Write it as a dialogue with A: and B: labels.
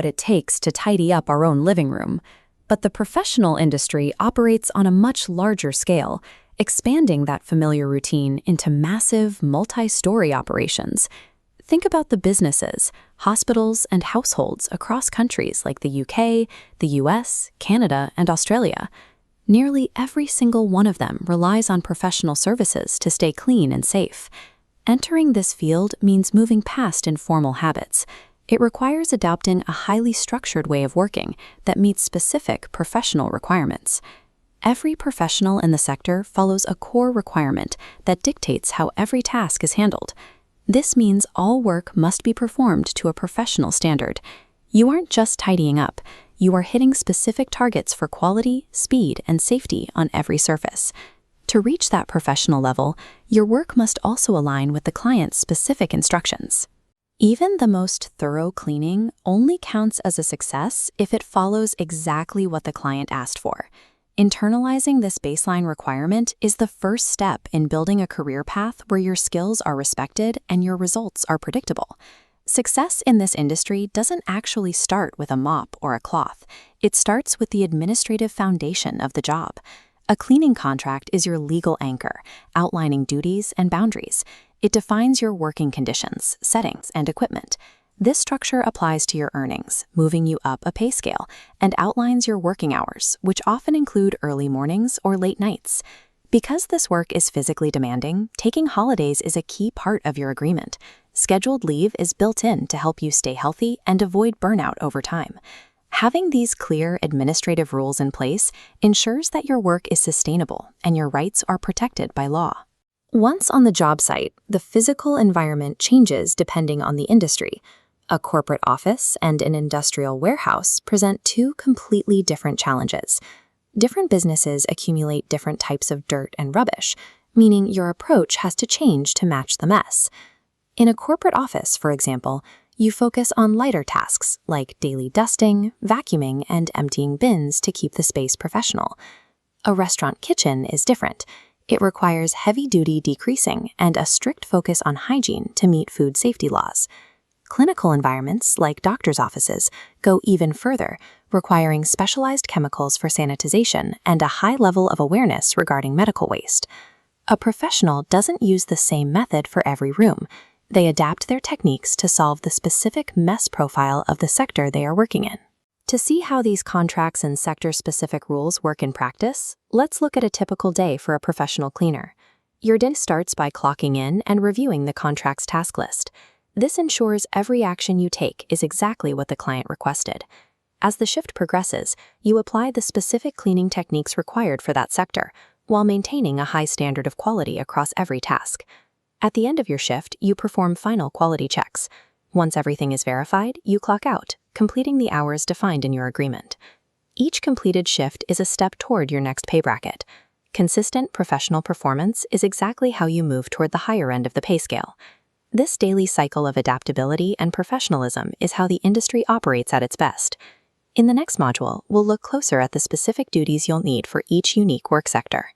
A: what it takes to tidy up our own living room. But the professional industry operates on a much larger scale, expanding that familiar routine into massive, multi-story operations. Think about the businesses, hospitals, and households across countries like the UK, the US, Canada, and Australia. Nearly every single one of them relies on professional services to stay clean and safe. Entering this field means moving past informal habits. It requires adopting a highly structured way of working that meets specific professional requirements. Every professional in the sector follows a core requirement that dictates how every task is handled. This means all work must be performed to a professional standard. You aren't just tidying up, you are hitting specific targets for quality, speed, and safety on every surface. To reach that professional level, your work must also align with the client's specific instructions. Even the most thorough cleaning only counts as a success if it follows exactly what the client asked for. Internalizing this baseline requirement is the first step in building a career path where your skills are respected and your results are predictable. Success in this industry doesn't actually start with a mop or a cloth. It starts with the administrative foundation of the job. A cleaning contract is your legal anchor, outlining duties and boundaries. It defines your working conditions, settings, and equipment. This structure applies to your earnings, moving you up a pay scale, and outlines your working hours, which often include early mornings or late nights. Because this work is physically demanding, taking holidays is a key part of your agreement. Scheduled leave is built in to help you stay healthy and avoid burnout over time. Having these clear administrative rules in place ensures that your work is sustainable and your rights are protected by law. Once on the job site, the physical environment changes depending on the industry. A corporate office and an industrial warehouse present two completely different challenges. Different businesses accumulate different types of dirt and rubbish, meaning your approach has to change to match the mess. In a corporate office, for example, you focus on lighter tasks like daily dusting, vacuuming, and emptying bins to keep the space professional. A restaurant kitchen is different. It requires heavy-duty degreasing and a strict focus on hygiene to meet food safety laws. Clinical environments, like doctors' offices, go even further, requiring specialized chemicals for sanitization and a high level of awareness regarding medical waste. A professional doesn't use the same method for every room. They adapt their techniques to solve the specific mess profile of the sector they are working in. To see how these contracts and sector-specific rules work in practice, let's look at a typical day for a professional cleaner. Your day starts by clocking in and reviewing the contract's task list. This ensures every action you take is exactly what the client requested. As the shift progresses, you apply the specific cleaning techniques required for that sector, while maintaining a high standard of quality across every task. At the end of your shift, you perform final quality checks. Once everything is verified, you clock out, completing the hours defined in your agreement. Each completed shift is a step toward your next pay bracket. Consistent professional performance is exactly how you move toward the higher end of the pay scale. This daily cycle of adaptability and professionalism is how the industry operates at its best. In the next module, we'll look closer at the specific duties you'll need for each unique work sector.